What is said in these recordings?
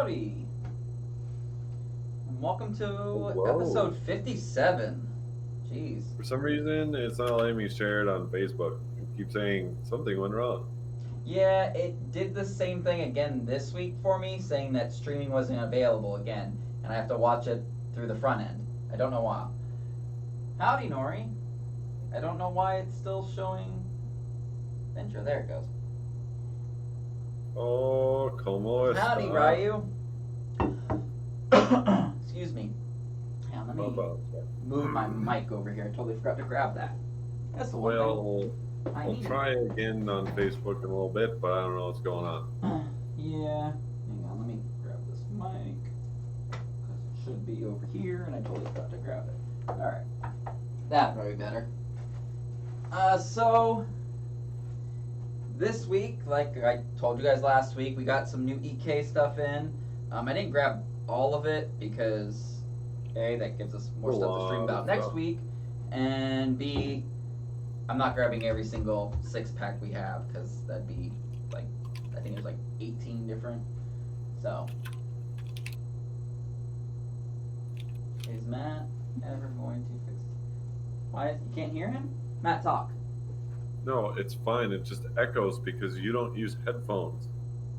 Howdy. Welcome to Whoa. episode 57. Jeez. For some reason, it's not letting me share it on Facebook. It keeps saying something went wrong. Yeah, it did the same thing again this week for me, saying that streaming wasn't available again, and I have to watch it through the front end. I don't know why. Howdy, Nori. I don't know why it's still showing intro. There it goes. Oh, como está? Howdy, Ryu. Excuse me. Hang on, let me move my mic over here. I totally forgot to grab that. That's the one Well, thing I I'll needed. try again on Facebook in a little bit, but I don't know what's going on. Yeah. Hang on, let me grab this mic. Because it should be over here, and I totally forgot to grab it. Alright. That probably better. So this week, like I told you guys last week, we got some new EK stuff in. I didn't grab all of it because A, that gives us more stuff to stream about next week, and B, I'm not grabbing every single 6-pack we have because that'd be like, I think there's like 18 different. So, is Matt ever going to fix it? Why? You can't hear him? Matt, talk. No, it's fine. It just echoes because you don't use headphones.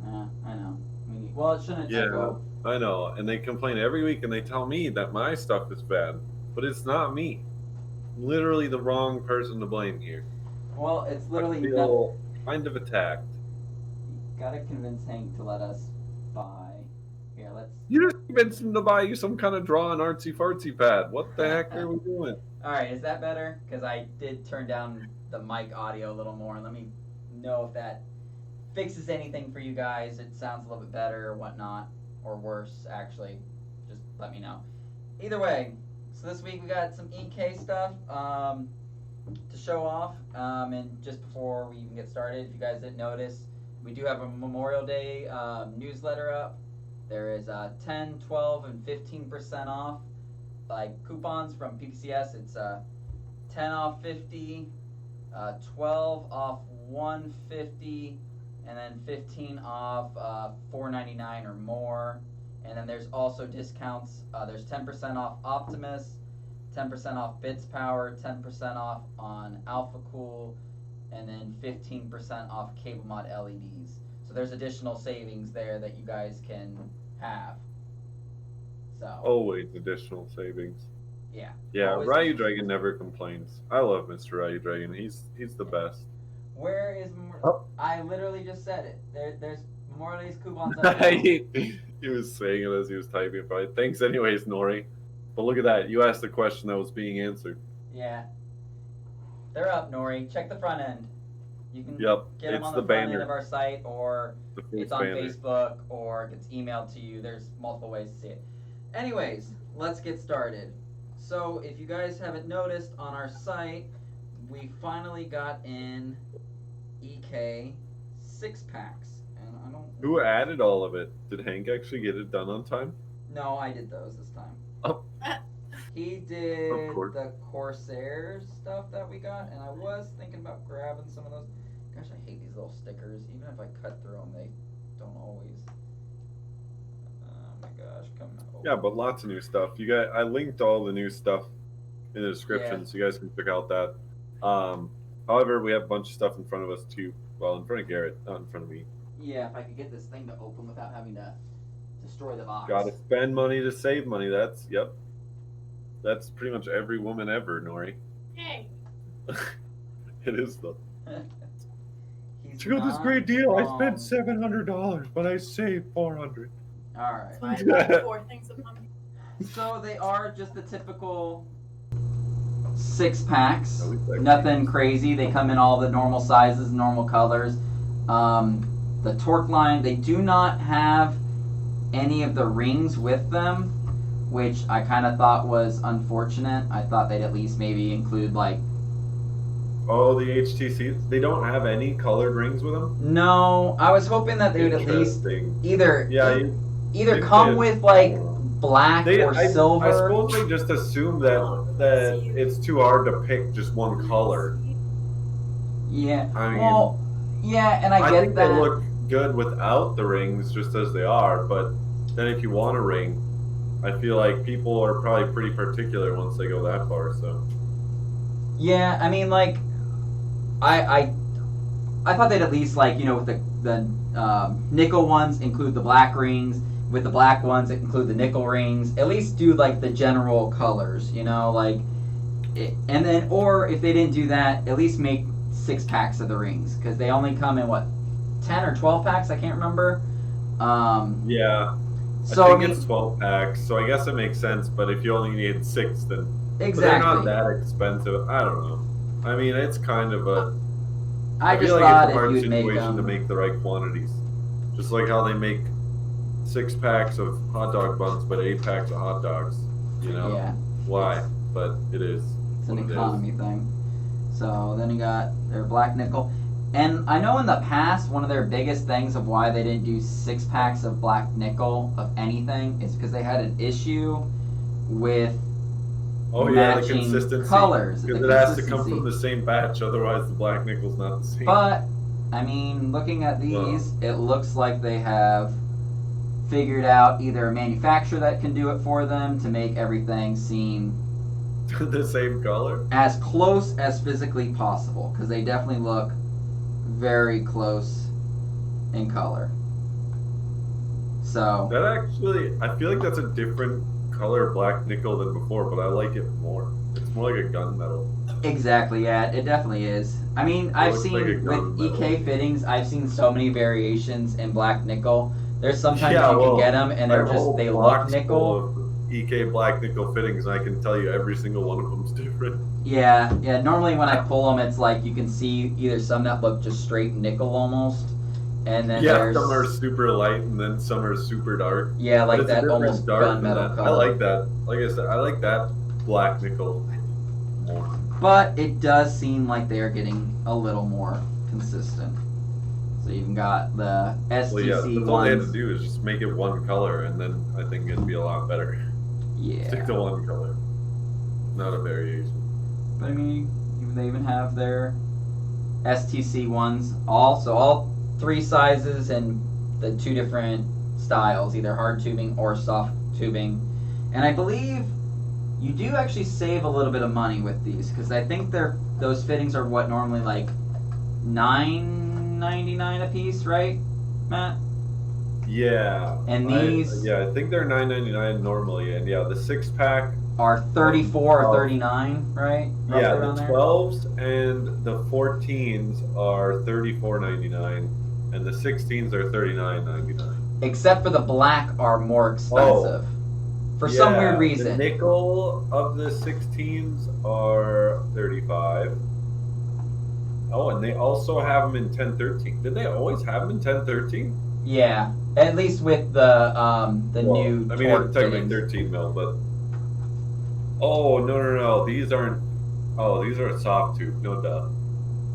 I know. Well, it shouldn't echo. I know. And they complain every week and they tell me that my stuff is bad. But it's not me. Literally the wrong person to blame here. Well, it's literally I feel kind of attacked. You gotta convince Hank to let us buy. Here, let's. You just convinced him to buy you some kind of drawing artsy fartsy pad. What the heck are we doing? Alright, is that better? Because I did turn down the mic audio a little more. Let me know if that fixes anything for you guys. It sounds a little bit better or whatnot. Or worse, actually. Just let me know. Either way, so this week we got some EK stuff to show off. And just before we even get started, if you guys didn't notice, we do have a Memorial Day newsletter up. There is 10, 12, and 15% off. Like coupons from PPCs, it's 10 off 50, 12 off 150, and then 15 off $4.99 or more. And then there's also discounts. There's 10% off Optimus, 10% off Bits Power, 10% off on Alpha Cool, and then 15% off Cable Mod LEDs. So there's additional savings there that you guys can have. So Always additional savings. yeah. Yeah, Always Ryu additional. Dragon never complains. I love Mr. Ryu Dragon. He's the best. Where is Oh. I literally just said it. There's Memorial Day's coupons up now. he was saying it as he was typing it. But thanks anyways, Nori. But look at that. You asked the question that was being answered. Yeah. They're up, Nori. Check the front end. You can Yep, get them it's on the the front banner. end of our site, or The first it's on banner. Facebook, or it gets emailed to you. There's multiple ways to see it. Anyways, let's get started. So if you guys haven't noticed, on our site, we finally got in EK 6-packs. And I don't... Who added all of it? Did Hank actually get it done on time? No, I did those this time. Oh. He did Of course. the Corsair stuff that we got, and I was thinking about grabbing some of those. Gosh, I hate these little stickers. Even if I cut through them, they don't always. Oh my gosh, come on. Yeah, but lots of new stuff. I linked all the new stuff in the description, Yeah. so you guys can check out that. However, we have a bunch of stuff in front of us too. Well, in front of Garrett, not in front of me. Yeah, if I could get this thing to open without having to destroy the box. Gotta spend money to save money. That's pretty much every woman ever, Nori. Hey. It is though. He's She got this not great deal. I wrong. spent $700, but I saved $400. Alright. I bought 4 things of money. So they are just the typical 6-packs. Oh, it's like- Nothing crazy. They come in all the normal sizes, normal colors. The torque line, they do not have any of the rings with them, which I kind of thought was unfortunate. I thought they'd at least maybe include like... Oh, the HTCs. They don't have any colored rings with them. No, I was hoping that they would at least Interesting. either Yeah, they come did. with like black or silver. I suppose they just assume that it's too hard to pick just one color. Yeah. I mean, well, yeah, and I get think that. they look good without the rings, just as they are. But then if you want a ring, I feel like people are probably pretty particular once they go that far. So Yeah, I mean, like, I thought they'd at least, like, with the nickel ones include the black rings. With the black ones, it include the nickel rings. At least do like the general colors, like, and then, or if they didn't do that, at least make 6 packs of the rings, because they only come in what, 10 or 12 packs? I can't remember. yeah, So I think it's 12 packs. So I guess it makes sense. But if you only need 6, then exactly. But they're not that expensive. I don't know. I mean, it's kind of a. I just feel like thought it's a if hard you'd make situation to them. make the right quantities. Just like how they make 6 packs of hot dog buns, but 8 packs of hot dogs. Yeah. Why? But it is. It's an what it economy thing. So then you got their black nickel. And I know in the past, one of their biggest things of why they didn't do 6 packs of black nickel of anything is because they had an issue with Oh yeah, the matching consistency. colors. Because the it has to come consistency. from the same batch, otherwise the black nickel's not the same. But, I mean, looking at these, it looks like they have figured out either a manufacturer that can do it for them to make everything seem the same color? as close as physically possible, because they definitely look very close in color. So That actually, I feel like that's a different color black nickel than before, but I like it more. It's more like a gunmetal. exactly, yeah, it definitely is. I mean, I've looks seen like a with gunmetal. EK fittings, I've seen so many variations in black nickel. There's sometimes Yeah, you well, can get them and they're I have a just whole they box look nickel. full of EK black nickel fittings, and I can tell you every single one of them's different. Yeah. Normally when I pull them, it's like you can see either some that look just straight nickel almost, and then Yeah, there's some are super light, and then some are super dark. yeah, But like it's a that different almost dark than gunmetal that. color. I like that. Like I said, I like that black nickel more. But it does seem like they're getting a little more consistent. So you've got the STC Well, yeah, that's all they had to ones. do is just make it one color, and then I think it'd be a lot better. Yeah. Stick to one color, not a variation. But I mean, they even have their STC ones, all 3 sizes and the 2 different styles, either hard tubing or soft tubing. And I believe you do actually save a little bit of money with these, because I think those fittings are what normally like $9.99 a piece, right, Matt? Yeah. And these I think they're $9.99 normally, and yeah, the 6-pack. are 34 or 39, right? Roughly Yeah, around the there? 12s and the 14s are $34.99, and the 16s are $39.99. Except for the black are more expensive. For some Yeah, weird reason. The nickel of the 16s are $35. Oh, and they also have them in 1013. Did they always have them in 1013? Yeah, at least with the Well, new I mean, torque it's technically fittings. 13 mil, but oh no, these aren't. Oh, these are a soft tube. No duh.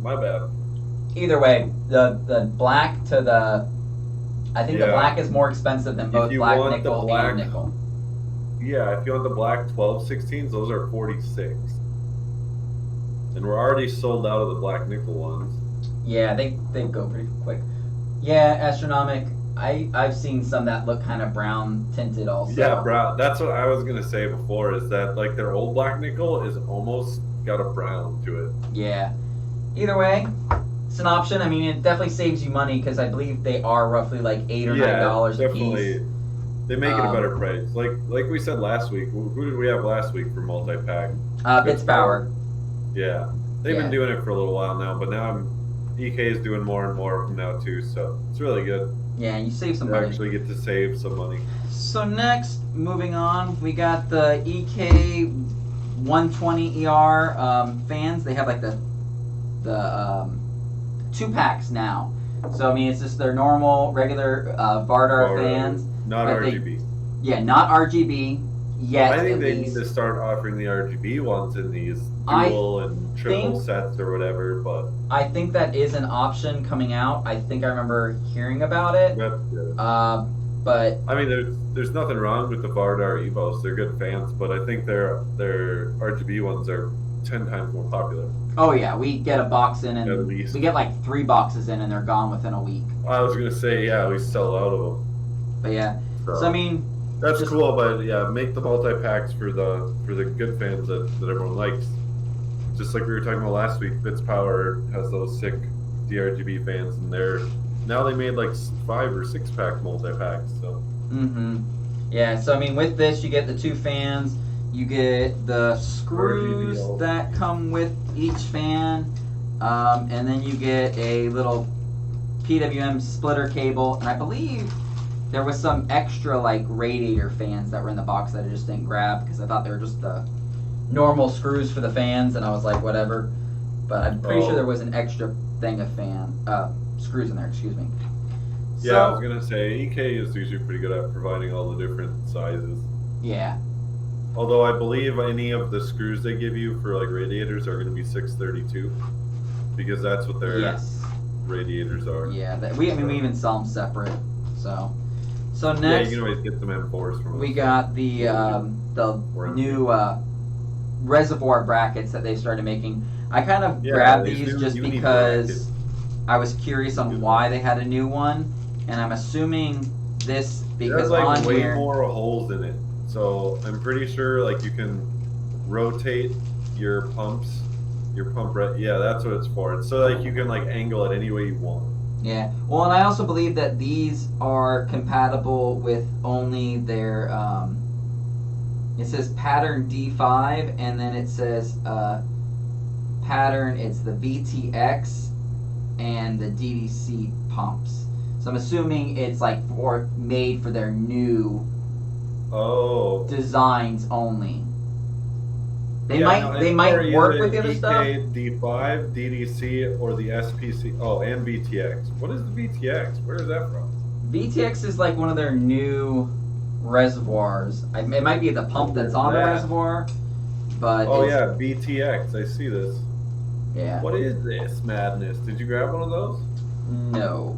My bad. Either way, the black to the I think the Yeah. black is more expensive than If both you black want the nickel black- and nickel. Yeah, if you want the black 12/16s, those are 46. And we're already sold out of the black nickel ones. Yeah, they go pretty quick. Yeah, astronomic. I've seen some that look kind of brown tinted also. Yeah, brown. That's what I was gonna say before. Is that like their old black nickel is almost got a brown to it. Yeah. Either way, it's an option. I mean, it definitely saves you money because I believe they are roughly like $8 or $9 a definitely. piece. They make it a better price. Like we said last week. Who did we have last week for multi-pack? Bits Power. Yeah, they've Yeah. been doing it for a little while now, but now EK is doing more and more of them now too. So it's really good. Yeah, you save some You money. actually get to save some money. So next, moving on, we got the EK 120ER fans. They have like the 2-packs now. So I mean, it's just their normal, regular Vardar Or, fans. Not but RGB. Yeah, not RGB yet. I think at they least. need to start offering the RGB ones in these I dual and triple think- sets or whatever. But I think that is an option coming out. I think I remember hearing about it. that's good. But I mean, there's nothing wrong with the Vardar Evos. They're good fans, but I think their RGB ones are 10 times more popular. oh yeah, we get a box in At and least. we get like 3 boxes in and they're gone within a week. I was gonna say, yeah, we sell out of them. But yeah, So I mean, that's just- cool, but yeah, make the multi-packs for the good fans that everyone likes. Just like we were talking about last week, Bits Power has those sick DRGB fans, and now they made like 5 or 6 pack multi-packs. So yeah. So I mean, with this, you get the 2 fans, you get the screws RGB. that come with each fan, and then you get a little PWM splitter cable, and I believe there was some extra like radiator fans that were in the box that I just didn't grab because I thought they were just the normal screws for the fans, and I was like, whatever. But I'm pretty sure there was an extra thing of screws in there. Excuse me. Yeah, I was gonna say EK is usually pretty good at providing all the different sizes. Yeah. Although I believe any of the screws they give you for like radiators are gonna be 632, because that's what their radiators are. Yeah. We even sell them separate. So next, you can always get some M4s from us. we got the new reservoir brackets that they started making. I kind of grabbed these just because brackets. I was curious on why they had a new one, and I'm assuming this because there's like on way here more holes in it. So I'm pretty sure like you can rotate your pump. Yeah, that's what it's for. It's so like you can like angle it any way you want. Yeah. Well, and I also believe that these are compatible with only their. It says pattern D5, and then it says pattern. It's the VTX and the DDC pumps. So I'm assuming it's like made for their new designs only. They might work with the other stuff. D5, DDC, or the SPC. Oh, and VTX. What is the VTX? Where is that from? VTX is like one of their new reservoirs. It might be the pump that's on the reservoir, but VTX. I see this. Yeah. What is this madness? Did you grab one of those? No.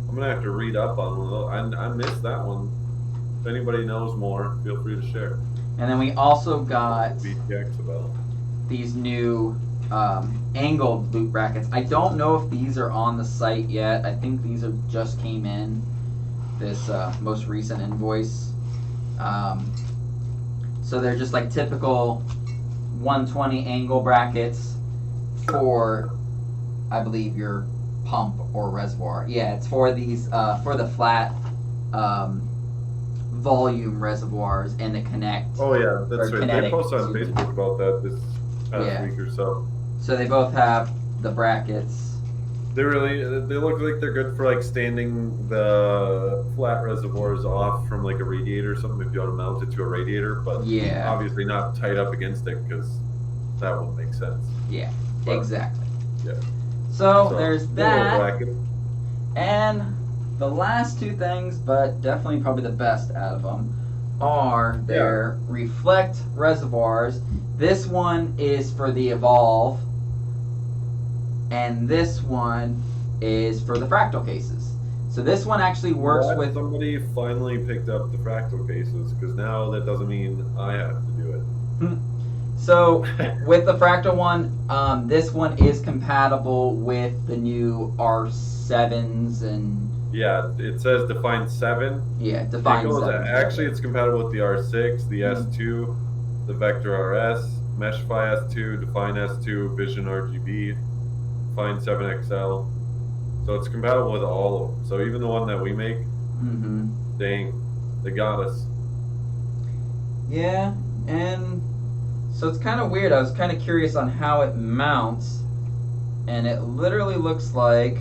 I'm gonna have to read up on one of those. I missed that one. If anybody knows more, feel free to share. And then we also got VTX about these new angled loop brackets. I don't know if these are on the site yet. I think these just came in this most recent invoice. So they're just like typical 120 angle brackets for, I believe, your pump or reservoir. Yeah, it's for these for the flat volume reservoirs and the connect. Oh yeah, that's right. Kinetic, they posted on Facebook about that this past week or so. So they both have the brackets. They look like they're good for like standing the flat reservoirs off from like a radiator or something if you want to mount it to a radiator, but obviously not tight up against it because that won't make sense. Yeah, exactly. Yeah. So there's that. Bracket. And the last 2 things, but definitely probably the best out of them, are their reflect reservoirs. This one is for the Evolve, and this one is for the fractal cases. So this one actually works with. Somebody finally picked up the fractal cases, because now that doesn't mean I have to do it. So with the fractal one, this one is compatible with the new R7s and. Yeah, it says Define 7. Yeah, Define 7. Actually, it's compatible with the R6, the S2, the Vector RS, Meshify S2, Define S2, Vision RGB, Define 7XL. So it's compatible with all of them. So even the one that we make, dang, they got us. Yeah, and so it's kind of weird. I was kind of curious on how it mounts, and it literally looks like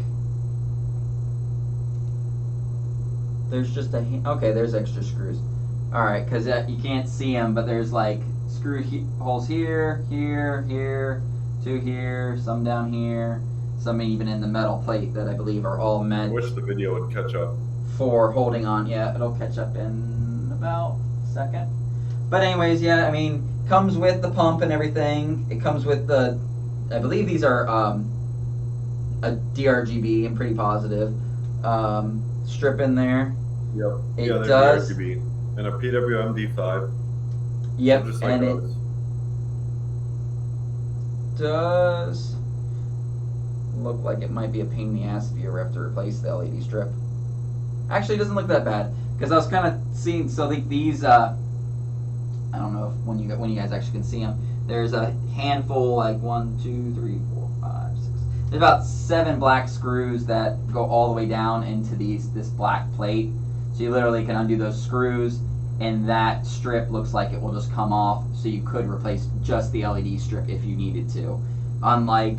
there's just okay, there's extra screws. All right, because you can't see them, but there's like holes here, here, 2 here, some down here, some even in the metal plate that I believe are all meant. I wish the video would catch up. For holding on. Yeah, it'll catch up in about a second. But anyways, yeah, I mean, comes with the pump and everything. It comes with the, I believe these are a DRGB, I'm pretty positive. Strip in there. Yep. It does. DRGB. And a PWM D5. Yep. So just like and those. It does look like it might be a pain in the ass if you ever have to replace the LED strip. Actually, it doesn't look that bad because I was kind of seeing. So these, I don't know if when you guys actually can see them. There's a handful, like 1, 2, 3, 4, 5, 6. There's about 7 black screws that go all the way down into this black plate. So you literally can undo those screws, and that strip looks like it will just come off. So you could replace just the LED strip if you needed to, unlike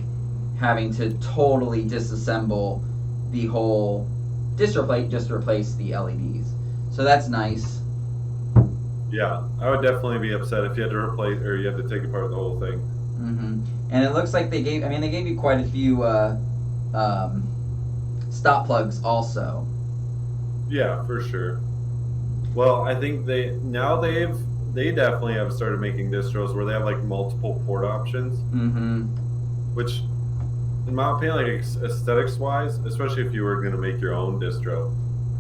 having to totally disassemble the whole distro plate just to replace the LEDs. So that's nice. Yeah, I would definitely be upset if you had to replace or you had to take apart the whole thing. Mm-hmm. And it looks like they gave you quite a few stop plugs also. Yeah, for sure. Well, I think they definitely have started making distros where they have like multiple port options, Mm-hmm. which, in my opinion, like aesthetics wise, especially if you were going to make your own distro,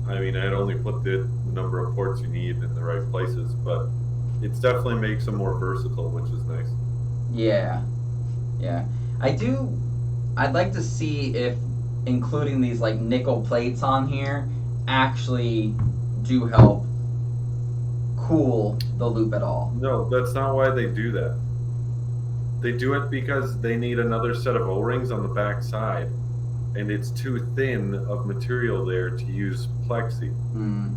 I mean, I'd only put the number of ports you need in the right places, but it's definitely makes them more versatile, which is nice. Yeah. I'd like to see if including these like nickel plates on here actually do help cool the loop at all. No, that's not why they do that. They do it because they need another set of O-rings on the back side, and it's too thin of material there to use plexi. Mm.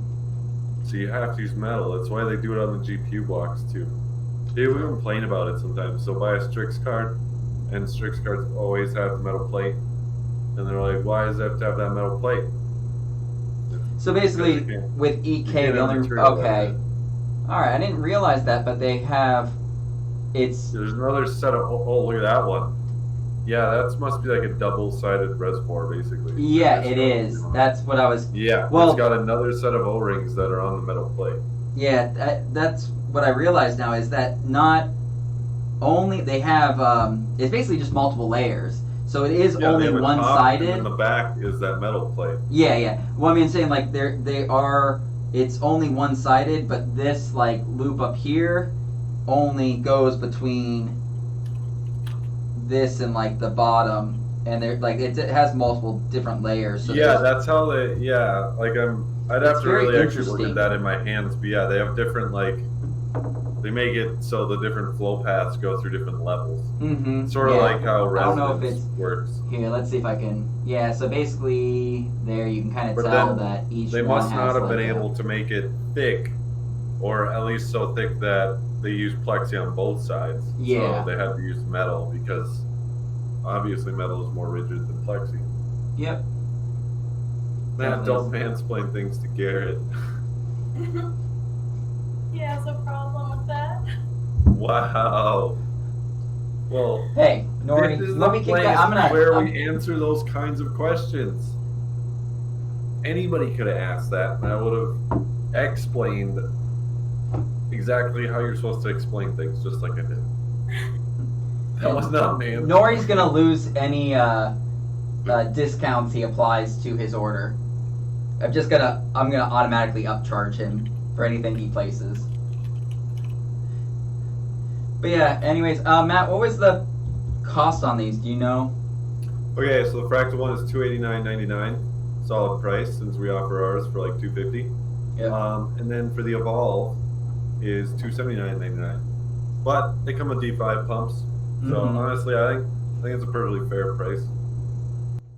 So you have to use metal. That's why they do it on the GPU blocks too. They would complain about it sometimes. So buy a Strix card, and Strix cards always have the metal plate, and they're like, "Why does it have to have that metal plate?" So basically, with EK, the only okay. All right, I didn't realize that, but they have. There's another set of. Oh, look at that one. Yeah, that must be like a double-sided reservoir, basically. Yeah, it is. That's what I was. Yeah, well, it's got another set of O-rings that are on the metal plate. Yeah, that's what I realize now is that not only they have. It's basically just multiple layers. So it is only one-sided. And the back is that metal plate. Yeah. Well, I mean, saying like they are. It's only one-sided, but this like loop up here only goes between this and like the bottom, and they're like it has multiple different layers. So yeah, that's how they. Yeah, like I'd have to really actually look at that in my hands. But yeah, they have different like. They make it so the different flow paths go through different levels. Mm-hmm. Sort of like how resonance works. Here, let's see if I can. Yeah, so basically, there you can kind of tell that each they one must not have been able to make it thick, or at least so thick that they use plexi on both sides. Yeah. So they had to use metal because obviously metal is more rigid than plexi. Yep. Man, don't mansplain things to Garrett. He has a problem with that. Wow. Well, hey, Nori, let me kick that. I'm gonna. Where we answer those kinds of questions. Anybody could have asked that, and I would have explained exactly how you're supposed to explain things, just like I did. That was not me. Nori's gonna lose any discounts he applies to his order. I'm gonna automatically upcharge him for anything he places. But yeah, anyways, Matt, what was the cost on these? Do you know? Okay, so the fractal one is $289.99, solid price since we offer ours for like $250. Yeah. And then for the Evolve is $279.99. But they come with D5 pumps, so honestly, I think it's a perfectly fair price.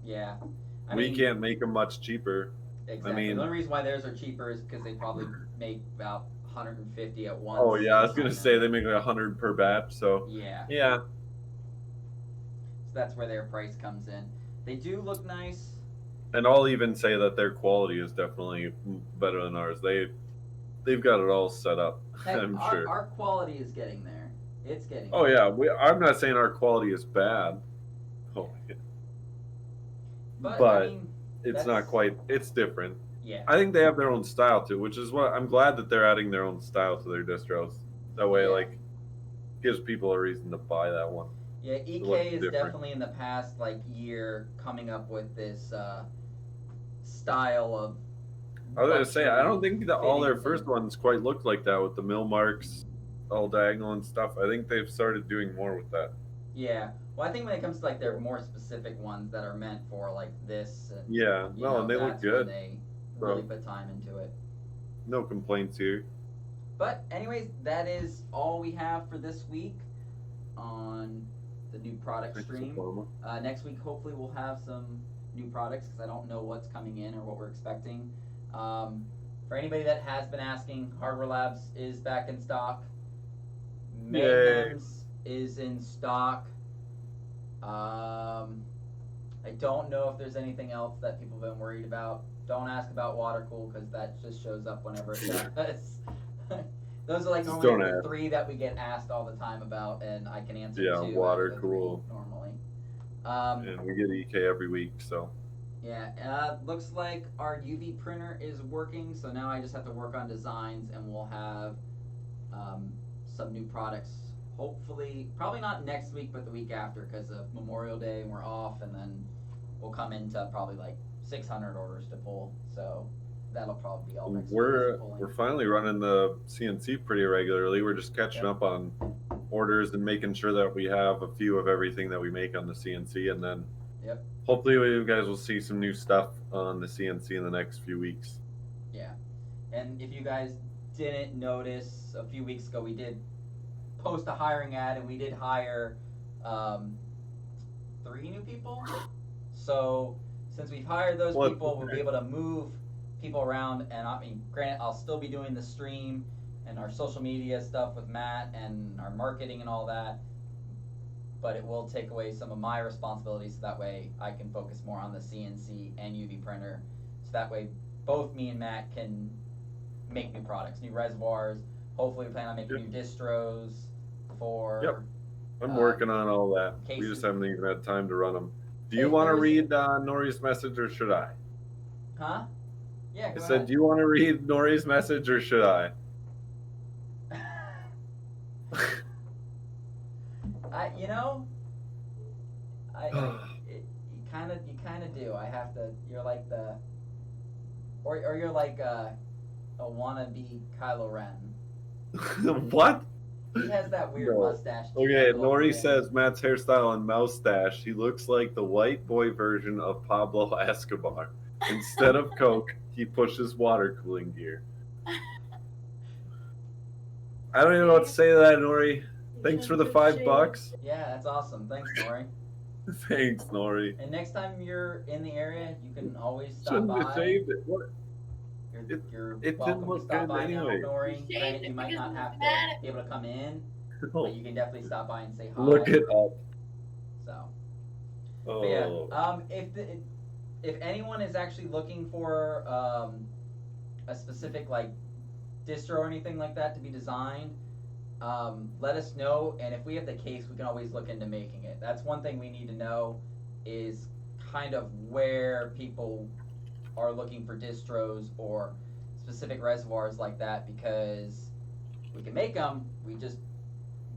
Yeah. We can't make them much cheaper. Exactly. The only reason why theirs are cheaper is because they probably make about 150 at once. Oh yeah, I was gonna say they make like 100 per batch, so yeah. So that's where their price comes in. They do look nice. And I'll even say that their quality is definitely better than ours. They've got it all set up. Hey, I'm sure. Our quality is getting there. It's getting. Oh yeah, I'm not saying our quality is bad. Oh yeah. But I mean, it's not quite. It's different. Yeah. I think they have their own style too, which is what I'm glad that they're adding their own style to their distros. That way, like, gives people a reason to buy that one. Yeah, EK is definitely in the past like year coming up with this style of. I was gonna say I don't think that all their first ones quite looked like that with the mill marks, all diagonal and stuff. I think they've started doing more with that. Yeah. Well, I think when it comes to like their more specific ones that are meant for like this. And, and they look good. really put time into it. No complaints here. But anyways, that is all we have for this week on the new product Thanks, stream. Obama. Next week, hopefully, we'll have some new products because I don't know what's coming in or what we're expecting. For anybody that has been asking, Hardware Labs is back in stock. Mayhem's is in stock. I don't know if there's anything else that people have been worried about. Don't ask about water cool because that just shows up whenever it does. Those are like Just normally don't the ask. 3 that we get asked all the time about, and I can answer Yeah, 2 out of water the 3 cool. normally. And we get EK every week, so. Yeah, looks like our UV printer is working, so now I just have to work on designs, and we'll have some new products. Hopefully, probably not next week, but the week after, because of Memorial Day, and we're off, and then we'll come into probably like 600 orders to pull. So that'll probably be all next week. We're finally running the CNC pretty regularly. We're just catching Yep. up on orders and making sure that we have a few of everything that we make on the CNC, and then Yep. hopefully you guys will see some new stuff on the CNC in the next few weeks. Yeah, and if you guys didn't notice, a few weeks ago we did post a hiring ad, and we did hire 3 new people. So since we've hired those people, we'll be able to move people around. And I mean, granted, I'll still be doing the stream and our social media stuff with Matt and our marketing and all that, but it will take away some of my responsibilities, so that way I can focus more on the CNC and UV printer, so that way both me and Matt can make new products, new reservoirs. Hopefully we plan on making new distros for... Yep. I'm working on all that. cases. We just haven't even had time to run them. Do you Hey, want to there's- read Nori's message, or should I? Huh? Yeah, I go said, do you want to read Nori's message, or should I? You know, you kind of do. I have to. You're like the, or you're like a wannabe Kylo Ren. What? He has that weird No. mustache. Okay, that little Nori thing. says Matt's hairstyle and mustache. He looks like the white boy version of Pablo Escobar. Instead of Coke, he pushes water cooling gear. I don't even know what to say to that, Nori. Thanks for the $5. Yeah, that's awesome. Thanks, Nori. Thanks, Nori. And next time you're in the area, you can always stop Shouldn't by. have shaved it. What? You're it welcome didn't to look stop good by anyway. now, Nori. Shaved Granted, it you might because not I'm have to mad at- be able to come in, Oh, but you can definitely stop by and say hi. look it up. So. Oh, But yeah, if anyone is actually looking for a specific like distro or anything like that to be designed, let us know, and if we have the case, we can always look into making it. That's one thing we need to know, is kind of where people are looking for distros or specific reservoirs like that, because we can make them, we just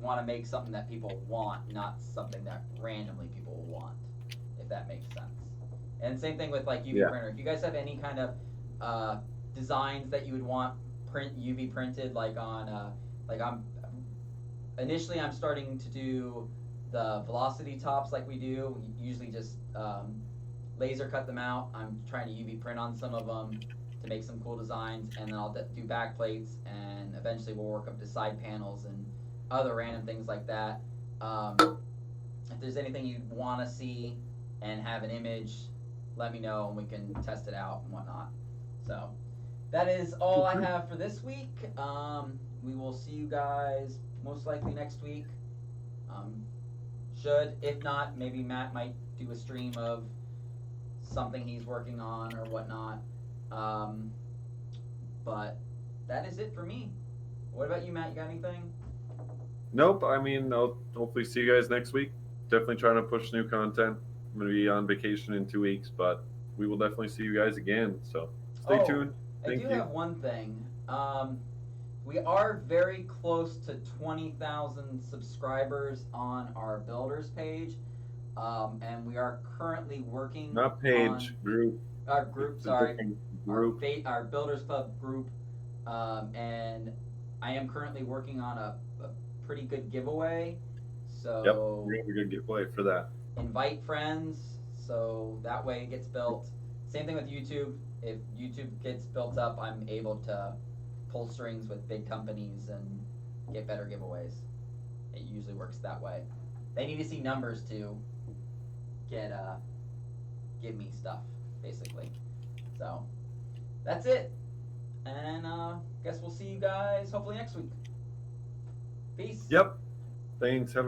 want to make something that people want, not something that randomly people will want, if that makes sense. And same thing with like UV printer. If you guys have any kind of designs that you would want UV printed, like on I'm starting to do the velocity tops like we do. We usually just laser cut them out. I'm trying to UV print on some of them to make some cool designs, and then I'll do back plates, and eventually we'll work up to side panels and other random things like that. If there's anything you'd want to see and have an image, let me know and we can test it out and whatnot. So that is all I have for this week. We will see you guys most likely next week. If not, maybe Matt might do a stream of something he's working on or whatnot. But that is it for me. What about you, Matt? You got anything? Nope. I mean, I'll hopefully see you guys next week. Definitely trying to push new content. I'm going to be on vacation in 2 weeks, but we will definitely see you guys again. So stay tuned. Thank you. I do have one thing. We are very close to 20,000 subscribers on our builders page, and we are currently working Not page, on group. our group. It's a Sorry, different group. our builders club group, and I am currently working on a pretty good giveaway. So Yep, we're gonna be good giveaway for that. invite friends, so that way it gets built. Same thing with YouTube. if YouTube gets built up, I'm able to pull strings with big companies and get better giveaways. It usually works that way. They need to see numbers to give me stuff, basically. So that's it. And guess we'll see you guys hopefully next week. Peace. Yep. Thanks. Have a